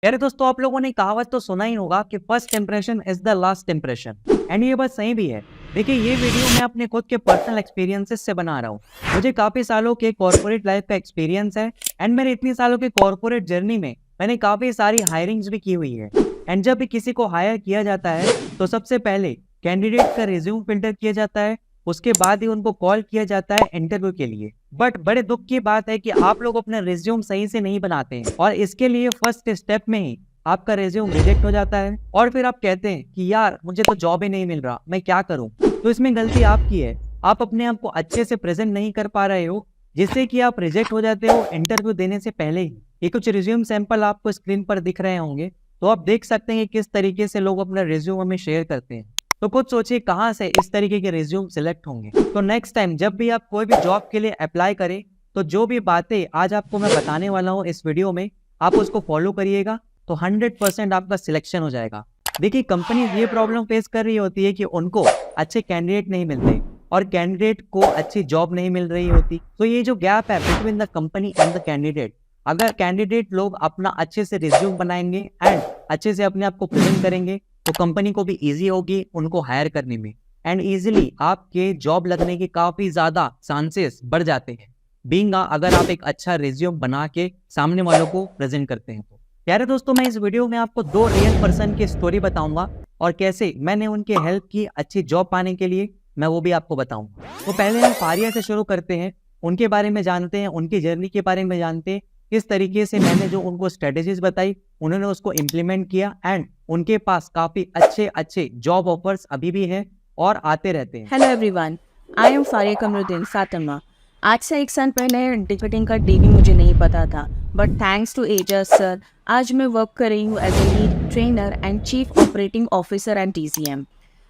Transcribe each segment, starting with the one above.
यार दोस्तों, आप लोगों ने कहावत तो सुना ही होगा कि first impression is the last impression. And ये बात सही भी है। देखिए, ये वीडियो मैं अपने खुद के पर्सनल एक्सपीरियंसेस से बना रहा हूँ। मुझे काफी सालों के कॉर्पोरेट लाइफ का एक्सपीरियंस है। एंड मेरे इतनी सालों के कॉर्पोरेट जर्नी में मैंने काफी सारी हायरिंग्स भी की हुई है। एंड जब भी किसी को हायर किया जाता है तो सबसे पहले कैंडिडेट का रिज्यूम फिल्टर किया जाता है। उसके बाद ही उनको कॉल किया जाता है इंटरव्यू के लिए। बट बड़े दुख की बात है कि आप लोग अपना रिज्यूम सही से नहीं बनाते हैं और इसके लिए फर्स्ट स्टेप में ही आपका रिज्यूम रिजेक्ट हो जाता है। और फिर आप कहते हैं कि यार मुझे तो जॉब ही नहीं मिल रहा, मैं क्या करूं। तो इसमें गलती आपकी है। आप अपने आप को अच्छे से प्रेजेंट नहीं कर पा रहे हो, जिससे कि आप रिजेक्ट हो जाते हो इंटरव्यू देने से पहले ही। ये कुछ रिज्यूम सैंपल आपको स्क्रीन पर दिख रहे होंगे, तो आप देख सकते हैं कि किस तरीके से लोग अपना रिज्यूम हमें शेयर करते हैं। तो खुद सोचिए कहाँ से इस तरीके के रिज्यूम सिलेक्ट होंगे। तो नेक्स्ट टाइम जब भी आप कोई भी जॉब के लिए अप्लाई करें, तो जो भी बातें आज आपको मैं बताने वाला हूँ इस वीडियो में, आप उसको फॉलो करिएगा तो 100% आपका सिलेक्शन हो जाएगा। देखिए, कंपनी ये प्रॉब्लम फेस कर रही होती है कि उनको अच्छे कैंडिडेट नहीं मिलते और कैंडिडेट को अच्छी जॉब नहीं मिल रही होती। तो ये जो गैप है between the company and the candidate, अगर कैंडिडेट लोग अपना अच्छे से रिज्यूम बनाएंगे एंड अच्छे से अपने आप को प्रेजेंट करेंगे, तो कंपनी को भी इजी होगी उनको हायर करने में। एंड इजीली आपके जॉब लगने के काफी ज्यादा चांसेस बढ़ जाते हैं, बीइंग अगर आप एक अच्छा रिज्यूम बना के सामने वालों को प्रेजेंट करते हैं। तो प्यारे दोस्तों, मैं इस वीडियो में आपको 2 रियल पर्सन की स्टोरी बताऊंगा और कैसे मैंने उनकी हेल्प की अच्छी जॉब पाने के लिए, मैं वो भी आपको बताऊंगा। तो पहले हम फारिया से शुरू करते हैं, उनके बारे में जानते हैं, उनकी जर्नी के बारे में जानते हैं, किस तरीके से मैंने जो उनको स्ट्रेटेजीज बताई उन्होंने उसको इम्प्लीमेंट किया एंड उनके पास काफी अच्छे अच्छे जॉब ऑफर्स अभी भी हैं और आते रहते हैं। Hello everyone, I am Faria Kamruddin Fatima. आज से 1 साल पहले डिफिटिंग का डीबी मुझे नहीं पता था, but thanks to Ejaz sir आज मैं वर्क कर रही हूँ as a lead trainer and chief operating officer and TCM।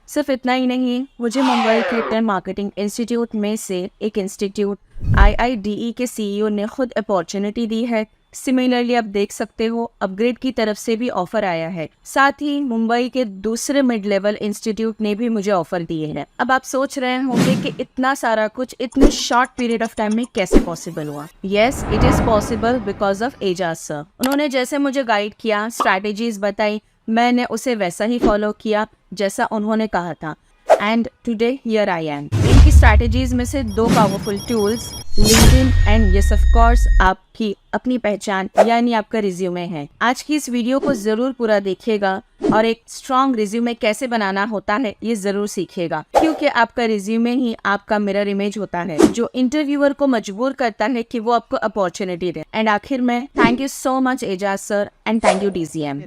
सिर्फ इतना ही नहीं, मुझे मुंबई के 10 मार्केटिंग इंस्टीट्यूट में से एक इंस्टीट्यूट IIDE के CEO ने खुद अपॉर्चुनिटी दी है। सिमिलरली आप देख सकते हो अपग्रेड की तरफ से भी ऑफर आया है। साथ ही मुंबई के दूसरे मिड लेवल इंस्टीट्यूट ने भी मुझे ऑफर दिए हैं। अब आप सोच रहे होंगे कि इतना सारा कुछ इतने शॉर्ट पीरियड ऑफ टाइम में कैसे पॉसिबल हुआ। Yes, it is possible because of Ejaz sir. उन्होंने जैसे मुझे गाइड किया, स्ट्रैटेजीज बताई, मैंने उसे वैसा ही फॉलो किया जैसा उन्होंने कहा था। And today here I am. इनकी स्ट्रैटेजीज में से 2 powerful tools LinkedIn and yes of course आपकी अपनी पहचान यानी आपका रिज्यूमे है। आज की इस वीडियो को जरूर पूरा देखिएगा और एक स्ट्रॉन्ग रिज्यूमे कैसे बनाना होता है ये जरूर सीखिएगा, क्योंकि आपका रिज्यूमे ही आपका मिरर इमेज होता है जो इंटरव्यूअर को मजबूर करता है कि वो आपको अपॉर्चुनिटी दे। एंड आखिर में thank you so much Ejaz sir and thank you DCM।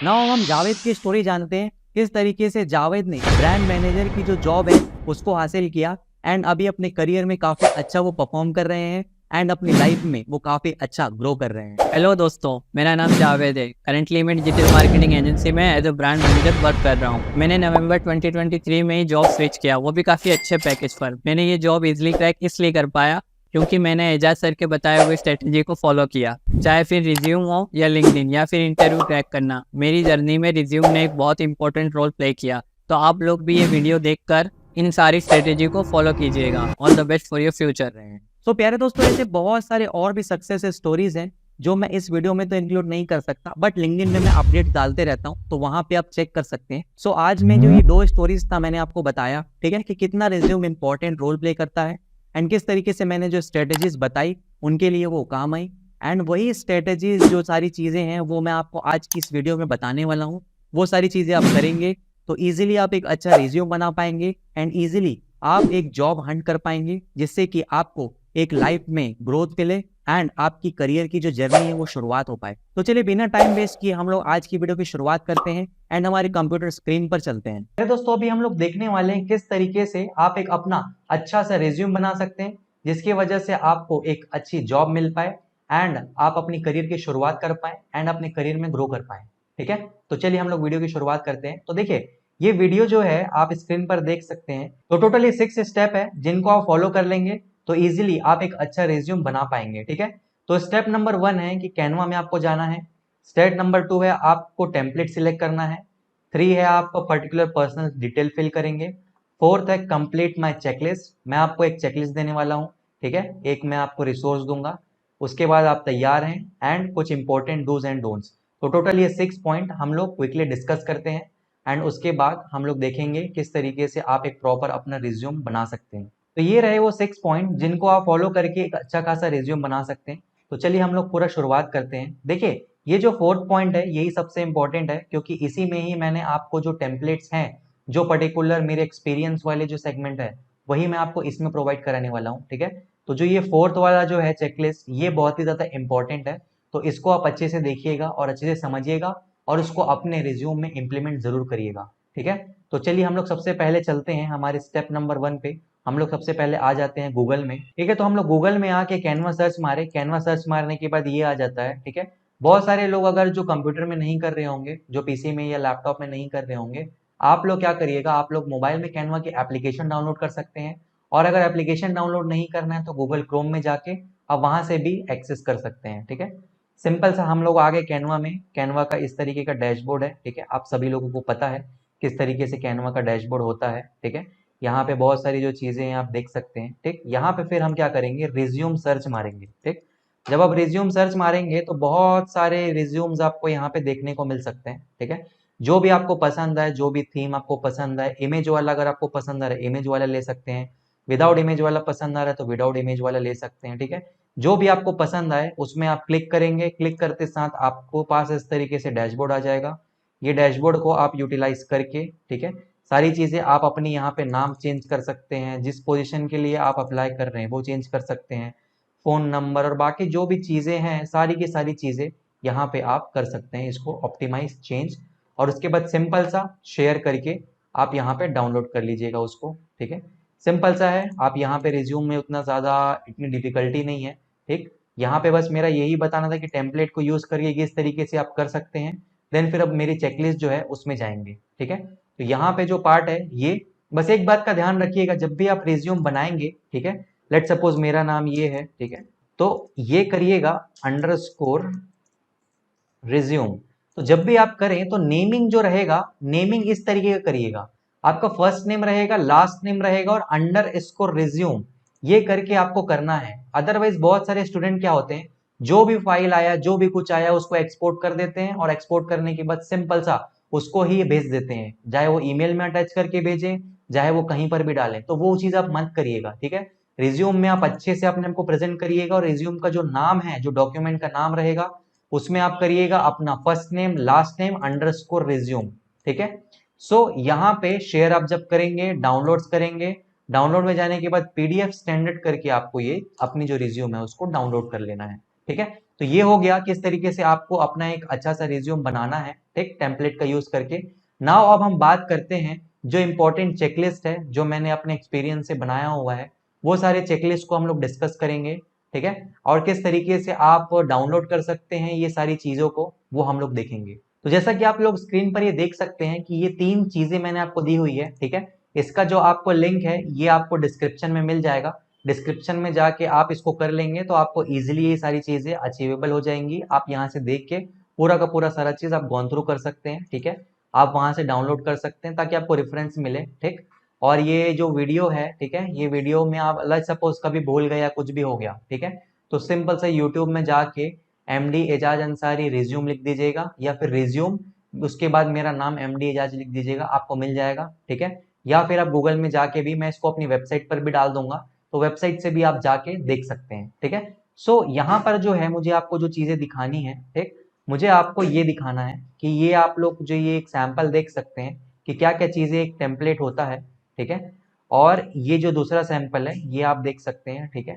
Now हम जावेद की स्टोरी जानते हैं, किस तरीके से जावेद ने ब्रांड मैनेजर की जो जॉब है उसको हासिल किया एंड अभी अपने करियर में काफी अच्छा वो परफॉर्म कर रहे हैं एंड अपनी लाइफ में वो काफी अच्छा ग्रो कर रहे हैं। हेलो दोस्तों, मेरा नाम जावेद है। करंटली मैं डिजिटल मार्केटिंग एजेंसी में as a brand manager work कर रहा हूँ। मैंने नवंबर 2023 में ही जॉब स्विच किया, वो भी काफ़ी अच्छे पैकेज पर। मैंने ये जॉब इजीली क्रैक इसलिए कर पाया क्योंकि मैंने एजाज सर के बताए हुए स्ट्रेटजी को फॉलो किया। चाहे फिर रिज्यूम हो या लिंक्डइन या फिर इंटरव्यू क्रैक करना, मेरी जर्नी में रिज्यूम ने एक बहुत इंपॉर्टेंट रोल प्ले किया। तो आप लोग भी ये वीडियो देखकर इन सारी स्ट्रेटेजी को फॉलो कीजिएगा। All the best for your future. तो प्यारे दोस्तों, ऐसे बहुत सारे और भी सक्सेस स्टोरीज हैं जो मैं इस वीडियो में तो इंक्लूड नहीं कर सकता, बट लिंक्डइन में मैं अपडेट डालते रहता हूँ, तो वहां पे आप चेक कर सकते हैं। सो आज में जो ये 2 स्टोरीज था मैंने आपको बताया, ठीक है, कि कितना रिज्यूम इंपॉर्टेंट रोल प्ले करता है एंड किस तरीके से मैंने जो स्ट्रेटेजीज बताई उनके लिए वो काम आई। एंड वही स्ट्रेटेजीज जो सारी चीजें हैं वो मैं आपको आज की इस वीडियो में बताने वाला हूँ। वो सारी चीजें आप करेंगे तो इजीली आप एक अच्छा रिज्यूम बना पाएंगे एंड इजीली आप एक जॉब हंट कर पाएंगे, जिससे कि आपको एक लाइफ में ग्रोथ मिले एंड आपकी करियर की जो जर्नी है वो शुरुआत हो पाए। तो चलिए बिना टाइम वेस्ट किए हम लोग आज की वीडियो की शुरुआत करते हैं एंड हमारे कंप्यूटर स्क्रीन पर चलते हैं। अरे दोस्तों, अभी हम लोग देखने वाले हैं किस तरीके से आप एक अपना अच्छा सा रिज्यूम बना सकते हैं, जिसकी वजह से आपको एक अच्छी जॉब मिल पाए एंड आप अपनी करियर की शुरुआत कर पाए एंड अपने करियर में ग्रो कर पाए। ठीक है, तो चलिए हम लोग वीडियो की शुरुआत करते हैं। तो देखिए, ये वीडियो जो है आप स्क्रीन पर देख सकते हैं। तो टोटली 6 स्टेप है जिनको आप फॉलो कर लेंगे तो इजीली आप एक अच्छा रिज्यूम बना पाएंगे। ठीक है, तो स्टेप नंबर 1 है कि कैनवा में आपको जाना है। स्टेप नंबर 2 है आपको टेम्पलेट सिलेक्ट करना है। 3 है आप पर्टिकुलर पर्सनल डिटेल फिल करेंगे। 4th है कंप्लीट माय चेकलिस्ट। मैं आपको एक चेकलिस्ट देने वाला हूँ, ठीक है, एक मैं आपको रिसोर्स दूंगा। उसके बाद आप तैयार हैं एंड कुछ इंपॉर्टेंट डूज एंड डोंट्स। तो टोटल ये 6 पॉइंट हम लोग क्विकली डिस्कस करते हैं एंड उसके बाद हम लोग देखेंगे किस तरीके से आप एक प्रॉपर अपना रिज्यूम बना सकते हैं। तो ये रहे वो 6 पॉइंट जिनको आप फॉलो करके एक अच्छा खासा रिज्यूम बना सकते हैं। तो चलिए हम लोग पूरा शुरुआत करते हैं। देखिए ये जो 4th पॉइंट है यही सबसे इंपॉर्टेंट है, क्योंकि इसी में ही मैंने आपको जो टेम्पलेट्स हैं, जो पर्टिकुलर मेरे एक्सपीरियंस वाले जो सेगमेंट है, वही मैं आपको इसमें प्रोवाइड कराने वाला हूँ। ठीक है, तो जो ये 4th वाला जो है चेकलिस्ट, ये बहुत ही ज्यादा इंपॉर्टेंट है। तो इसको आप अच्छे से देखिएगा और अच्छे से समझिएगा और उसको अपने रिज्यूम में इंप्लीमेंट जरूर करिएगा। ठीक है, तो चलिए हम लोग सबसे पहले चलते हैं हमारे स्टेप नंबर 1 पे। हम लोग सबसे पहले आ जाते हैं गूगल में। ठीक है, तो हम लोग गूगल में आके कैनवा सर्च मारे। कैनवा सर्च मारने के बाद ये आ जाता है। ठीक है, बहुत सारे लोग अगर जो कंप्यूटर में नहीं कर रहे होंगे, जो पीसी में या लैपटॉप में नहीं कर रहे होंगे, आप लोग क्या करिएगा, आप लोग मोबाइल में कैनवा की एप्लीकेशन डाउनलोड कर सकते हैं। और अगर एप्लीकेशन डाउनलोड नहीं करना है तो गूगल क्रोम में जाके आप वहां से भी एक्सेस कर सकते हैं। ठीक है, सिंपल सा हम लोग आ गए कैनवा में। कैनवा का इस तरीके का डैशबोर्ड है। ठीक है, आप सभी लोगों को पता है किस तरीके से कैनवा का डैशबोर्ड होता है। ठीक है, यहाँ पे बहुत सारी जो चीजें हैं आप देख सकते हैं। ठीक, यहाँ पे फिर हम क्या करेंगे, रिज्यूम सर्च मारेंगे। ठीक, जब आप रिज्यूम सर्च मारेंगे तो बहुत सारे रिज्यूम्स आपको यहाँ पे देखने को मिल सकते हैं। ठीक है, जो भी आपको पसंद आए, जो भी थीम आपको पसंद आए, इमेज वाला अगर आपको पसंद आ रहा है इमेज वाला ले सकते हैं, विदाउट इमेज वाला पसंद आ रहा है तो विदाउट इमेज वाला ले सकते हैं। ठीक है, जो भी आपको पसंद आए उसमें आप क्लिक करेंगे। क्लिक करते साथ आपको पास इस तरीके से डैशबोर्ड आ जाएगा। ये डैशबोर्ड को आप यूटिलाइज करके, ठीक है, सारी चीजें आप अपनी यहाँ पे नाम चेंज कर सकते हैं, जिस पोजीशन के लिए आप अप्लाई कर रहे हैं वो चेंज कर सकते हैं, फोन नंबर और बाकी जो भी चीजें हैं सारी की सारी चीजें यहाँ पे आप कर सकते हैं, इसको ऑप्टिमाइज चेंज। और उसके बाद सिंपल सा शेयर करके आप यहाँ पे डाउनलोड कर लीजिएगा उसको। ठीक है, सिंपल सा है। आप यहाँ पे रिज्यूम में उतना ज्यादा इतनी डिफिकल्टी नहीं है। ठीक, यहाँ पे बस मेरा यही बताना था कि टेम्पलेट को यूज करके किस तरीके से आप कर सकते हैं। देन फिर अब मेरी चेकलिस्ट जो है उसमें जाएंगे। ठीक है, तो यहाँ पे जो पार्ट है ये, बस एक बात का ध्यान रखिएगा, जब भी आप रिज्यूम बनाएंगे, ठीक है, लेट सपोज मेरा नाम ये है, ठीक है, तो ये करिएगा अंडरस्कोर रिज्यूम। तो जब भी आप करें तो नेमिंग जो रहेगा, नेमिंग इस तरीके का करिएगा, आपका फर्स्ट नेम रहेगा, लास्ट नेम रहेगा और अंडर स्कोर रिज्यूम, ये करके आपको करना है। अदरवाइज बहुत सारे स्टूडेंट क्या होते हैं, जो भी फाइल आया, जो भी कुछ आया उसको एक्सपोर्ट कर देते हैं और एक्सपोर्ट करने के बाद सिंपल सा उसको ही भेज देते हैं, चाहे वो ईमेल में अटैच करके भेजें, चाहे वो कहीं पर भी डालें। तो वो चीज आप मत करिएगा। ठीक है, रिज्यूम में आप अच्छे से अपने आपको प्रेजेंट करिएगा और रिज्यूम का जो नाम है, जो डॉक्यूमेंट का नाम रहेगा, उसमें आप करिएगा अपना first name last name underscore resume. ठीक है, सो यहाँ पे शेयर आप जब करेंगे, डाउनलोड्स करेंगे, डाउनलोड में जाने के बाद पीडीएफ स्टैंडर्ड करके आपको ये अपनी जो रिज्यूम है उसको डाउनलोड कर लेना है। ठीक है, तो ये हो गया किस तरीके से आपको अपना एक अच्छा सा रिज्यूम बनाना है, ठीक, टेम्पलेट का यूज करके। नाउ अब हम बात करते हैं जो इंपॉर्टेंट चेकलिस्ट है, जो मैंने अपने एक्सपीरियंस से बनाया हुआ है, वो सारे चेकलिस्ट को हम लोग डिस्कस करेंगे। ठीक है, और किस तरीके से आप डाउनलोड कर सकते हैं ये सारी चीजों को, वो हम लोग देखेंगे। तो जैसा कि आप लोग स्क्रीन पर ये देख सकते हैं कि ये 3 चीजें मैंने आपको दी हुई है। ठीक है, इसका जो आपको लिंक है ये आपको डिस्क्रिप्शन में मिल जाएगा। डिस्क्रिप्शन में जाके आप इसको कर लेंगे तो आपको इजीली ये सारी चीजें अचीवेबल हो जाएंगी। आप यहाँ से देख के पूरा का पूरा सारा चीज आप गॉन थ्रू कर सकते हैं। ठीक है, आप वहां से डाउनलोड कर सकते हैं ताकि आपको रेफरेंस मिले। ठीक, और ये जो वीडियो है, ठीक है, ये वीडियो में आप लेट्स सपोज कभी भूल गए या कुछ भी हो गया, ठीक है, तो सिंपल से यूट्यूब में जाके एमडी एजाज अंसारी रिज्यूम लिख दीजिएगा या फिर रिज्यूम, उसके बाद मेरा नाम एमडी एजाज लिख दीजिएगा, आपको मिल जाएगा। ठीक है, या फिर आप गूगल में जाके भी, मैं इसको अपनी वेबसाइट पर भी डाल दूंगा, तो वेबसाइट से भी आप जाके देख सकते हैं। ठीक है, सो यहाँ पर जो है मुझे आपको जो चीजें दिखानी है, ठीक, मुझे आपको ये दिखाना है कि ये आप लोग जो ये एक सैंपल देख सकते हैं कि क्या क्या चीजें एक टेम्पलेट होता है। ठीक है, और ये जो दूसरा सैंपल है ये आप देख सकते हैं। ठीक है,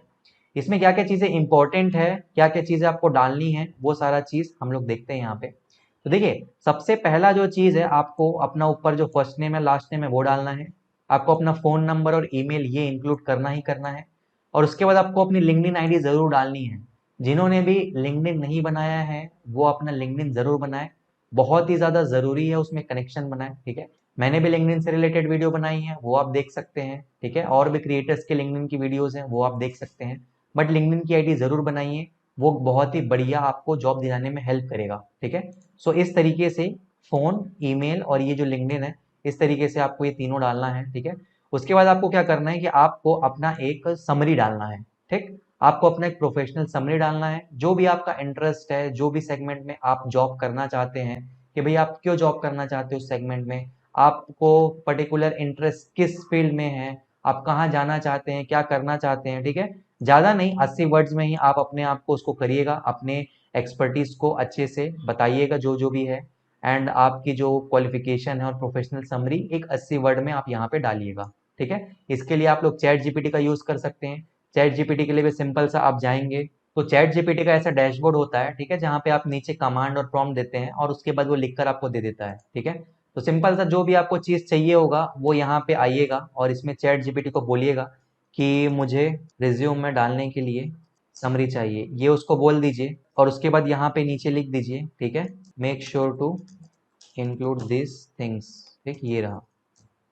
इसमें क्या क्या चीजें इंपॉर्टेंट है, क्या क्या चीजें आपको डालनी है, वो सारा चीज हम लोग देखते हैं यहाँ पे। तो देखिए सबसे पहला जो चीज है, आपको अपना ऊपर जो फर्स्ट नेम है लास्ट नेम है वो डालना है, आपको अपना फोन नंबर और ईमेल ये इंक्लूड करना ही करना है, और उसके बाद आपको अपनी लिंक्डइन आईडी जरूर डालनी है। जिन्होंने भी लिंक्डइन नहीं बनाया है वो अपना लिंक्डइन जरूर बनाए, बहुत ही ज्यादा जरूरी है उसमें कनेक्शन बनाए। ठीक है, मैंने भी लिंक्डइन से रिलेटेड वीडियो बनाई है, वो आप देख सकते हैं। ठीक है, और भी क्रिएटर्स के लिंक्डइन की वीडियोस हैं, वो आप देख सकते हैं, बट लिंक्डइन की आईडी जरूर बनाइए, वो बहुत ही बढ़िया आपको जॉब दिलाने में हेल्प करेगा। ठीक है, सो इस तरीके से फोन, ईमेल और ये जो लिंक्डइन है, इस तरीके से आपको ये तीनों डालना है। ठीक है, उसके बाद आपको क्या करना है कि आपको अपना एक समरी डालना है। ठीक, आपको अपना एक प्रोफेशनल समरी डालना है, जो भी आपका इंटरेस्ट है, जो भी सेगमेंट में आप जॉब करना चाहते हैं, कि भाई आप क्यों जॉब करना चाहते हो उस सेगमेंट में, आपको पर्टिकुलर इंटरेस्ट किस फील्ड में है, आप कहाँ जाना चाहते हैं, क्या करना चाहते हैं, ठीक है। ज़्यादा नहीं, 80 वर्ड्स में ही आप अपने आप को उसको करिएगा, अपने एक्सपर्टीज को अच्छे से बताइएगा जो जो भी है, एंड आपकी जो क्वालिफिकेशन है और प्रोफेशनल समरी एक 80 वर्ड में आप यहाँ पे डालिएगा, ठीक है। इसके लिए आप लोग चैट जीपीटी का यूज़ कर सकते हैं। चैट जीपीटी के लिए भी सिंपल सा आप जाएंगे तो चैट जीपीटी का ऐसा डैशबोर्ड होता है, ठीक है, जहाँ पे आप नीचे कमांड और प्रॉम्प्ट देते हैं और उसके बाद वो लिखकर आपको दे देता है, ठीक है। तो सिंपल सा जो भी आपको चीज़ चाहिए होगा वो यहाँ पे आइएगा और इसमें चैट जीपीटी को बोलिएगा कि मुझे रिज्यूम में डालने के लिए समरी चाहिए, ये उसको बोल दीजिए और उसके बाद यहाँ पे नीचे लिख दीजिए, ठीक है, make sure to include this things, ठीक, ये रहा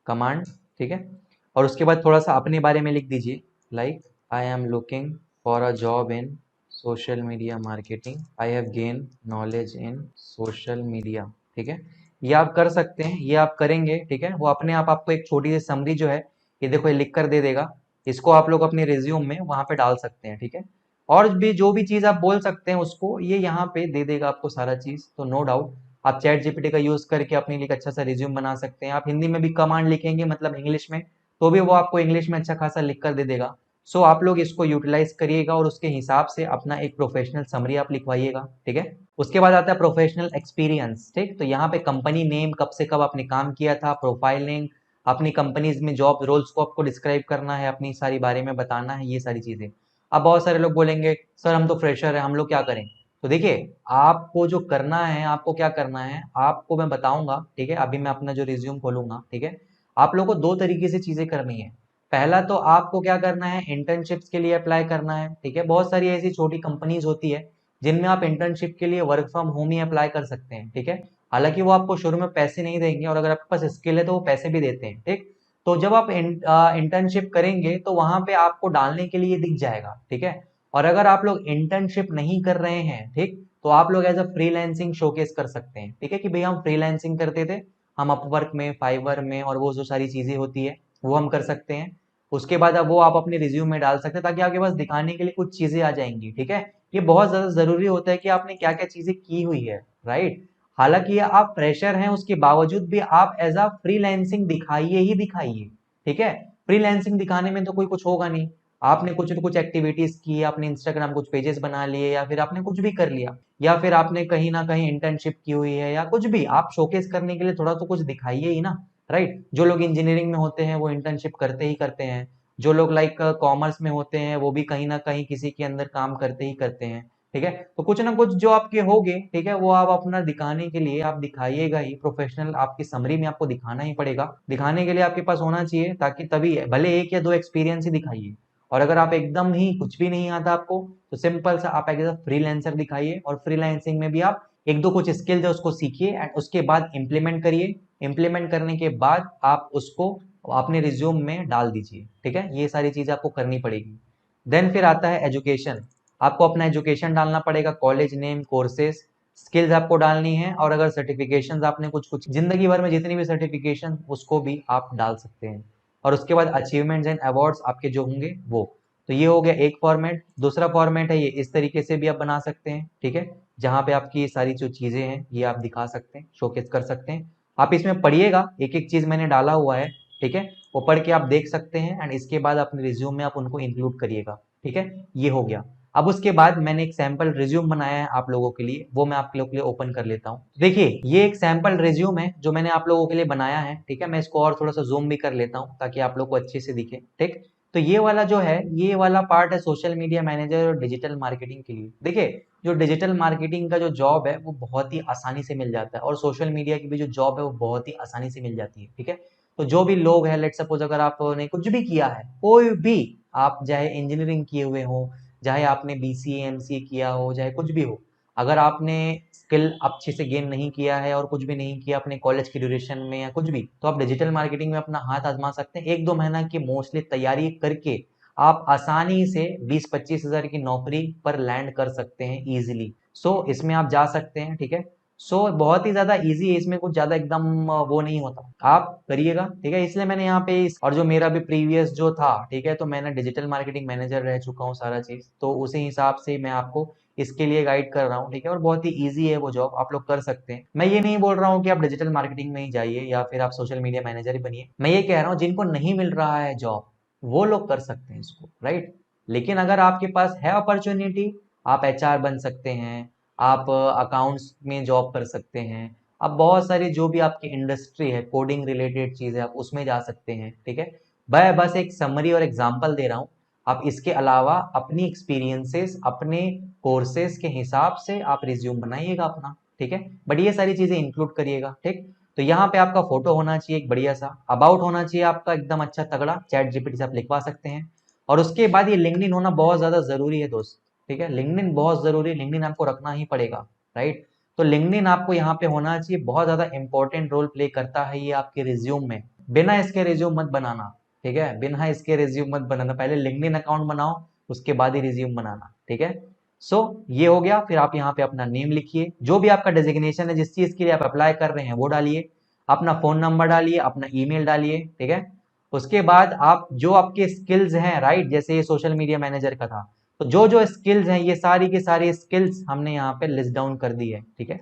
कमांड, ठीक है। और उसके बाद थोड़ा सा अपने बारे में लिख दीजिए, like I am looking for a job in social media marketing, I have gain knowledge in social media, ठीक है। ये आप कर सकते हैं, ये आप करेंगे, ठीक है। वो अपने आप आपको एक छोटी सी समरी जो है ये देखो ये लिख कर दे देगा, इसको आप लोग अपने रिज्यूम में वहां पे डाल सकते हैं, ठीक है। और भी जो भी चीज आप बोल सकते हैं उसको ये यहाँ पे दे देगा आपको सारा चीज, तो नो डाउट आप चैट जीपीटी का यूज करके अपने लिए एक अच्छा सा रिज्यूम बना सकते हैं। आप हिंदी में भी कमांड लिखेंगे मतलब इंग्लिश में, तो भी वो आपको इंग्लिश में अच्छा खासा लिख कर दे देगा। सो आप लोग इसको यूटिलाइज करिएगा और उसके हिसाब से अपना एक प्रोफेशनल समरी आप लिखवाइएगा, ठीक है। उसके बाद आता है प्रोफेशनल एक्सपीरियंस, ठीक। तो यहाँ पे कंपनी नेम, कब से कब आपने काम किया था, प्रोफाइलिंग, अपनी कंपनीज में जॉब रोल्स को आपको डिस्क्राइब करना है, अपनी सारी बारे में बताना है, ये सारी चीजें। अब बहुत सारे लोग बोलेंगे सर हम तो फ्रेशर है, हम लोग क्या करें। तो देखिए आपको जो करना है, आपको क्या करना है आपको मैं बताऊंगा, ठीक है। अभी मैं अपना जो रिज्यूम खोलूंगा, ठीक है। आप लोगों को दो तरीके से चीजें करनी है। पहला तो आपको क्या करना है, इंटर्नशिप्स के लिए अप्लाई करना है, ठीक है। बहुत सारी ऐसी छोटी कंपनीज होती है जिनमें आप इंटर्नशिप के लिए work from home he apply कर सकते हैं, ठीक है। हालांकि वो आपको शुरू में पैसे नहीं देंगे और अगर आपके पास स्किल है तो वो पैसे भी देते हैं, ठीक। तो जब आप इंटर्नशिप करेंगे तो वहां पे आपको डालने के लिए दिख जाएगा, ठीक है। और अगर आप लोग इंटर्नशिप नहीं कर रहे हैं, ठीक, तो आप लोग एज अ फ्रीलांसिंग शोकेस कर सकते हैं, ठीक है, कि भैया हम फ्रीलांसिंग करते थे, हम अपवर्क में, फाइवर में और वो जो सारी चीजें होती है वो हम कर सकते हैं। उसके बाद अब वो आप अपने रिज्यूम में डाल सकते हैं ताकि आपके पास दिखाने के लिए कुछ चीजें आ जाएंगी, ठीक है। ये बहुत ज्यादा जरूरी होता है कि आपने क्या क्या चीजें की हुई है, राइट। हालांकि आप फ्रेशर हैं उसके बावजूद भी आप एज अ फ्रीलांसिंग दिखाइए ही दिखाइए, ठीक है। फ्रीलांसिंग दिखाने में तो कोई कुछ होगा नहीं, आपने कुछ न कुछ एक्टिविटीज की, आपने इंस्टाग्राम कुछ पेजेस बना लिए या फिर आपने कुछ भी कर लिया या फिर आपने कहीं ना कहीं इंटर्नशिप की हुई है या कुछ भी, आप शोकेस करने के लिए थोड़ा तो कुछ दिखाइए ही ना, राइट। जो लोग इंजीनियरिंग में होते हैं वो इंटर्नशिप करते ही करते हैं, जो लोग लाइक कॉमर्स में होते हैं वो भी कहीं ना कहीं किसी के अंदर काम करते ही करते हैं, ठीक है। तो कुछ ना कुछ जो आपके होगे, ठीक है, वो आप अपना दिखाने के लिए आप दिखाइएगा ही, प्रोफेशनल आपकी समरी में आपको दिखाना ही पड़ेगा, दिखाने के लिए आपके पास होना चाहिए, ताकि तभी भले एक या दो एक्सपीरियंस ही दिखाइए। और अगर आप एकदम ही कुछ भी नहीं आता आपको तो सिंपल सा आप एक फ्रीलांसर दिखाइए और फ्रीलांसिंग में भी आप एक दो कुछ स्किल्स है उसको सीखिए एंड उसके बाद इम्प्लीमेंट करिए। इम्प्लीमेंट करने के बाद आप उसको अपने रिज्यूम में डाल दीजिए, ठीक है। ये सारी चीज आपको करनी पड़ेगी। देन फिर आता है एजुकेशन, आपको अपना एजुकेशन डालना पड़ेगा, कॉलेज नेम, कोर्सेज, स्किल्स आपको डालनी है और अगर सर्टिफिकेशंस आपने कुछ कुछ जिंदगी भर में जितनी भी सर्टिफिकेशन उसको भी आप डाल सकते हैं। और उसके बाद अचीवमेंट्स एंड अवार्ड्स आपके जो होंगे वो। तो ये हो गया एक फॉर्मेट। दूसरा फॉर्मेट है ये इस तरीके से भी आप बना सकते हैं, ठीक है, जहां पे आपकी सारी जो चीजें हैं ये आप दिखा सकते हैं, शोकेस कर सकते हैं। आप इसमें पढ़िएगा, एक एक चीज मैंने डाला हुआ है, ठीक है, वो पढ़ के आप देख सकते हैं एंड इसके बाद अपने रिज्यूम में आप उनको इंक्लूड करिएगा, ठीक है। ये हो गया। अब उसके बाद मैंने एक सैंपल रिज्यूम बनाया है आप लोगों के लिए, वो मैं आप लोगों के लिए ओपन कर लेता हूँ। देखिए ये एक सैंपल रिज्यूम है जो मैंने आप लोगों के लिए बनाया है, ठीक है। मैं इसको और थोड़ा सा जूम भी कर लेता हूँ ताकि आप लोग को अच्छे से दिखे, ठीक। तो ये वाला जो है ये वाला पार्ट है सोशल मीडिया मैनेजर और डिजिटल मार्केटिंग के लिए। देखिए जो डिजिटल मार्केटिंग का जो जॉब है वो बहुत ही आसानी से मिल जाता है और सोशल मीडिया की भी जो जॉब है वो बहुत ही आसानी से मिल जाती है, ठीक है। तो जो भी लोग हैं, लेट सपोज अगर आपने कुछ भी किया है, कोई भी, आप चाहे इंजीनियरिंग किए हुए हो, चाहे आपने बीसीए एमसीए किया हो, चाहे कुछ भी हो, अगर आपने स्किल अच्छे से गेन नहीं किया है और कुछ भी नहीं किया अपने कॉलेज की ड्यूरेशन में या कुछ भी, तो आप डिजिटल मार्केटिंग में अपना हाथ आजमा सकते हैं। एक दो महीना की मोस्टली तैयारी करके आप आसानी से 20-25 हजार की नौकरी पर लैंड कर सकते हैं इजीली। सो इसमें आप जा सकते हैं, ठीक है। सो बहुत ही ज्यादा इजी है, इसमें कुछ ज्यादा एकदम वो नहीं होता, आप करिएगा, ठीक है। इसलिए मैंने यहाँ पे और जो मेरा भी प्रीवियस जो था, ठीक है, तो मैंने डिजिटल मार्केटिंग मैनेजर रह चुका हूँ सारा चीज, तो उसी हिसाब से मैं आपको इसके लिए गाइड कर रहा हूँ, ठीक है। और बहुत ही ईजी है वो जॉब, आप लोग कर सकते हैं। मैं ये नहीं बोल रहा हूँ कि आप डिजिटल मार्केटिंग में ही जाइए या फिर आप सोशल मीडिया मैनेजर ही बनिए, मैं ये कह रहा हूँ जिनको नहीं मिल रहा है जॉब वो लोग कर सकते हैं इसको, राइट। लेकिन अगर आपके पास है अपॉर्चुनिटी, आप एचआर बन सकते हैं, आप अकाउंट्स में जॉब कर सकते हैं, आप बहुत सारी जो भी आपकी इंडस्ट्री है, कोडिंग रिलेटेड चीज़ है, आप उसमें जा सकते हैं, ठीक है। मैं बस एक समरी और एग्जांपल दे रहा हूँ, आप इसके अलावा अपनी एक्सपीरियंसेस, अपने कोर्सेज के हिसाब से आप रिज्यूम बनाइएगा अपना, ठीक है। बट ये सारी चीज़ें इंक्लूड करिएगा, ठीक। तो यहाँ पे आपका फोटो होना चाहिए एक बढ़िया सा, अबाउट होना चाहिए आपका एकदम अच्छा तगड़ा, चैट जीपीटी से आप लिखवा सकते हैं। और उसके बाद ये लिंक्डइन होना बहुत ज़्यादा ज़रूरी है दोस्त, ठीक है। लिंक्डइन बहुत ज़रूरी, लिंक्डइन आपको रखना ही पड़ेगा, राइट। तो लिंक्डइन आपको यहाँ पे होना चाहिए, बहुत ज़्यादा इंपॉर्टेंट रोल प्ले करता है ये आपके रिज्यूम में। बिना इसके रिज्यूम मत बनाना, ठीक है, बिना इसके रिज्यूम मत बनाना, पहले लिंक्डइन अकाउंट बनाओ, उसके बाद ही रिज्यूम बनाना, ठीक है। सो ये हो गया। फिर आप यहाँ पे अपना नेम लिखिए, जो भी आपका डेजिग्नेशन है, जिस चीज़ के लिए आप अप्लाई कर रहे हैं वो डालिए, अपना फ़ोन नंबर डालिए, अपना ईमेल डालिए, ठीक है। उसके बाद आप जो आपके स्किल्स हैं, राइट, जैसे ये सोशल मीडिया मैनेजर का था, तो जो जो स्किल्स हैं ये सारी की सारी स्किल्स हमने यहाँ पे लिस्ट डाउन कर दी है, ठीक है।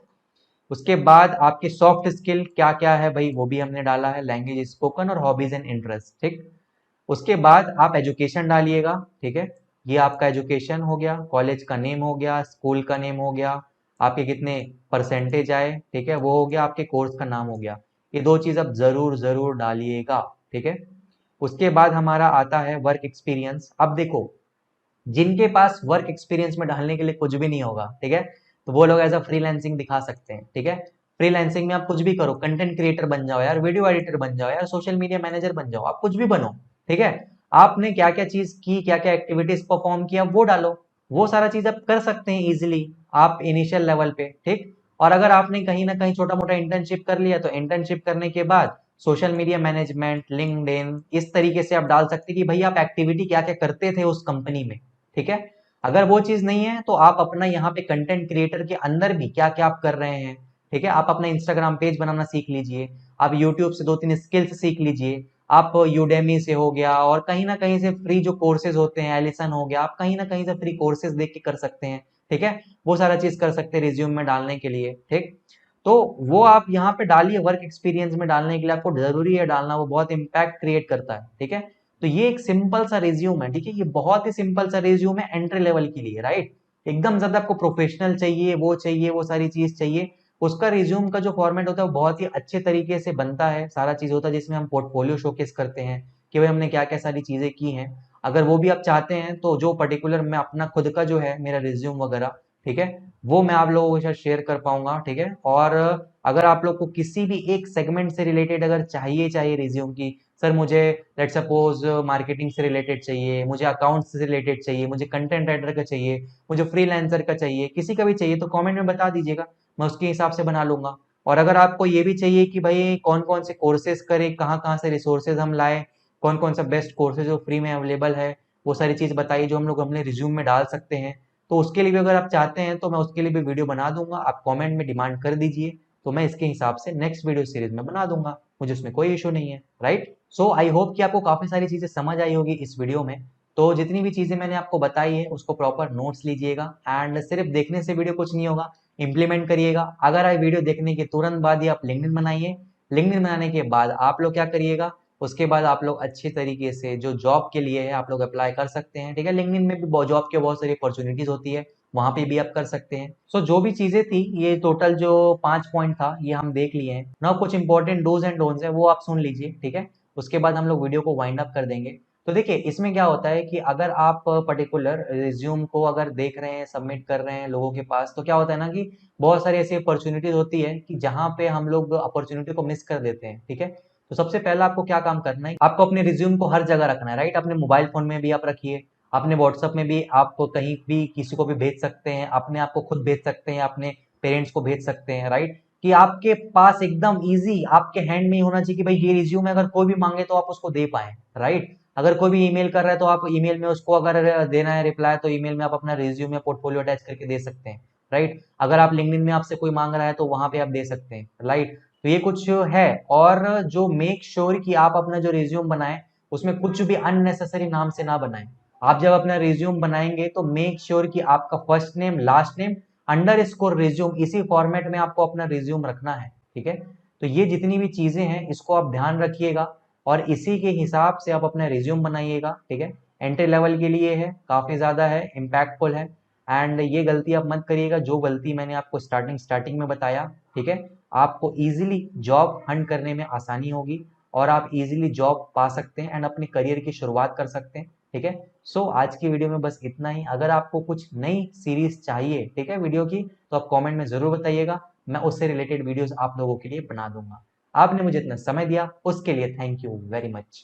उसके बाद आपकी सॉफ्ट स्किल क्या क्या है भाई, वो भी हमने डाला है, लैंग्वेज स्पोकन और हॉबीज एंड इंटरेस्ट, ठीक। उसके बाद आप एजुकेशन डालिएगा, ठीक है। ये आपका एजुकेशन हो गया, कॉलेज का नेम हो गया, स्कूल का नेम हो गया, आपके कितने परसेंटेज आए, ठीक है, वो हो गया, आपके कोर्स का नाम हो गया। ये दो चीज आप जरूर जरूर डालिएगा, ठीक है। उसके बाद हमारा आता है वर्क एक्सपीरियंस। अब देखो, जिनके पास वर्क एक्सपीरियंस में डालने के लिए कुछ भी नहीं होगा, ठीक है, तो वो लोग एज अ फ्रीलांसिंग दिखा सकते हैं, ठीक है। फ्रीलांसिंग में आप कुछ भी करो, कंटेंट क्रिएटर बन जाओ यार, वीडियो एडिटर बन जाओ यार, सोशल मीडिया मैनेजर बन जाओ, आप कुछ भी बनो, ठीक है। आपने क्या क्या चीज की, क्या क्या एक्टिविटीज परफॉर्म किया, वो डालो, वो सारा चीज आप कर सकते हैं इजिली आप इनिशियल लेवल पे, ठीक। और अगर आपने कहीं ना कहीं छोटा मोटा इंटर्नशिप कर लिया, तो इंटर्नशिप करने के बाद सोशल मीडिया मैनेजमेंट, लिंक्डइन, इस तरीके से आप डाल सकते हैं कि भाई आप एक्टिविटी क्या क्या करते थे उस कंपनी में, ठीक है। अगर वो चीज नहीं है तो आप अपना यहाँ पे कंटेंट क्रिएटर के अंदर भी क्या क्या आप कर रहे हैं, ठीक है। आप अपना इंस्टाग्राम पेज बनाना सीख लीजिए, आप यूट्यूब से 2-3 स्किल्स सीख लीजिए, आप यूडेमी से हो गया, और कहीं ना कहीं से फ्री जो कोर्सेज होते हैं, एलिसन हो गया, आप कहीं ना कहीं से फ्री कोर्सेज देख के कर सकते हैं, ठीक है। वो सारा चीज कर सकते हैं रिज्यूम में डालने के लिए, ठीक। तो वो आप यहाँ पे डालिए, वर्क एक्सपीरियंस में डालने के लिए आपको जरूरी है डालना, वो बहुत इंपैक्ट क्रिएट करता है, ठीक है। तो ये एक सिंपल सा रिज्यूम है, ठीक है, ये बहुत ही सिंपल सा रिज्यूम है एंट्री लेवल के लिए, राइट। एकदम ज्यादा आपको प्रोफेशनल चाहिए, वो सारी चीज चाहिए, उसका रिज्यूम का जो फॉर्मेट होता है वो बहुत ही अच्छे तरीके से बनता है, सारा चीज होता है जिसमें हम पोर्टफोलियो शोकेस करते हैं कि भाई हमने क्या क्या सारी चीजें की हैं। अगर वो भी आप चाहते हैं तो जो पर्टिकुलर मैं अपना खुद का जो है मेरा रिज्यूम वगैरह, ठीक है, वो मैं आप लोगों के साथ शेयर कर पाऊंगा, ठीक है। और अगर आप लोग को किसी भी एक सेगमेंट से रिलेटेड अगर चाहिए रिज्यूम की, सर मुझे लेट सपोज मार्केटिंग से रिलेटेड चाहिए, मुझे अकाउंट्स से रिलेटेड चाहिए, मुझे कंटेंट राइटर का चाहिए, मुझे फ्रीलांसर का चाहिए, किसी का भी चाहिए, तो कमेंट में बता दीजिएगा, मैं उसके हिसाब से बना लूंगा। और अगर आपको ये भी चाहिए कि भाई कौन कौन से कोर्सेज करें, कहाँ कहाँ से रिसोर्सेज हम लाएं, कौन कौन सा बेस्ट कोर्सेज जो फ्री में अवेलेबल है, वो सारी चीज़ बताइए जो हम लोग अपने रिज्यूम में डाल सकते हैं। तो उसके लिए भी अगर आप चाहते हैं तो मैं उसके लिए भी वीडियो बना दूंगा, आप कमेंट में डिमांड कर दीजिए, तो मैं इसके हिसाब से नेक्स्ट वीडियो सीरीज में बना दूंगा, मुझे उसमें कोई इशू नहीं है, राइट। सो आई होप कि आपको काफी सारी चीजें समझ आई होगी इस वीडियो में। तो जितनी भी चीजें मैंने आपको बताई है उसको प्रॉपर नोट्स लीजिएगा, एंड सिर्फ देखने से वीडियो कुछ नहीं होगा, इंप्लीमेंट करिएगा। अगर आई वीडियो देखने के तुरंत बाद ही आप लिंक्डइन बनाइए, लिंक्डइन बनाने के बाद आप लोग क्या करिएगा, उसके बाद आप लोग अच्छे तरीके से जो जॉब के लिए है आप लोग अप्लाई कर सकते हैं, ठीक है। लिंक्डइन में भी जॉब की बहुत सारी अपॉर्चुनिटीज होती है, वहां पे भी आप कर सकते हैं। सो जो भी चीजें थी, ये टोटल जो 5 पॉइंट था ये हम देख लिए हैं ना, कुछ इंपॉर्टेंट डूज एंड डोंट्स है वो आप सुन लीजिए, ठीक है। उसके बाद हम लोग वीडियो को वाइंड अप कर देंगे। तो देखिए इसमें क्या होता है कि अगर आप पर्टिकुलर रिज्यूम को अगर देख रहे हैं, सबमिट कर रहे हैं लोगों के पास, तो क्या होता है ना कि बहुत सारी ऐसी अपॉर्चुनिटीज होती है कि जहां पे हम लोग अपॉर्चुनिटी को मिस कर देते हैं, ठीक है। तो सबसे पहला आपको क्या काम करना है, आपको अपने रिज्यूम को हर जगह रखना है, राइट। अपने मोबाइल फोन में भी आप रखिए, अपने व्हाट्सएप में भी आप कहीं भी किसी को भी भेज सकते हैं, अपने आप को खुद भेज सकते हैं, अपने पेरेंट्स को भेज सकते हैं, राइट। कि आपके पास एकदम इजी आपके हैंड में ही होना चाहिए कि भाई ये रिज्यूम है, अगर कोई भी मांगे तो आप उसको दे पाए, राइट। अगर कोई भी ईमेल कर रहा है तो आप ईमेल में उसको अगर देना है रिप्लाई, तो ईमेल में आप अपना रिज्यूम या पोर्टफोलियो अटैच करके दे सकते हैं। राइट। अगर आप लिंक्डइन में आपसे कोई मांग रहा है तो वहां पे आप दे सकते हैं, राइट। तो ये कुछ है। और जो मेक श्योर कि आप अपना जो रिज्यूम बनाएं उसमें कुछ भी अननेसेसरी नाम से ना बनाएं। आप जब अपना रिज्यूम बनाएंगे तो मेक श्योर कि आपका first name last name underscore resume, इसी फॉर्मेट में आपको अपना रिज्यूम रखना है, ठीक है। तो ये जितनी भी चीजें हैं इसको आप ध्यान रखिएगा और इसी के हिसाब से आप अपना रिज्यूम बनाइएगा, ठीक है। एंट्री लेवल के लिए है, काफी ज्यादा है, इम्पैक्टफुल है। एंड ये गलती आप मत करिएगा जो गलती मैंने आपको स्टार्टिंग में बताया, ठीक है। आपको इजीली जॉब हंट करने में आसानी होगी और आप इजीली जॉब पा सकते हैं एंड अपने करियर की शुरुआत कर सकते हैं, ठीक है। सो आज की वीडियो में बस इतना ही। अगर आपको कुछ नई सीरीज चाहिए, ठीक है, वीडियो की, तो आप कमेंट में जरूर बताइएगा, मैं उससे रिलेटेड वीडियोस आप लोगों के लिए बना दूंगा। आपने मुझे इतना समय दिया उसके लिए थैंक यू वेरी मच।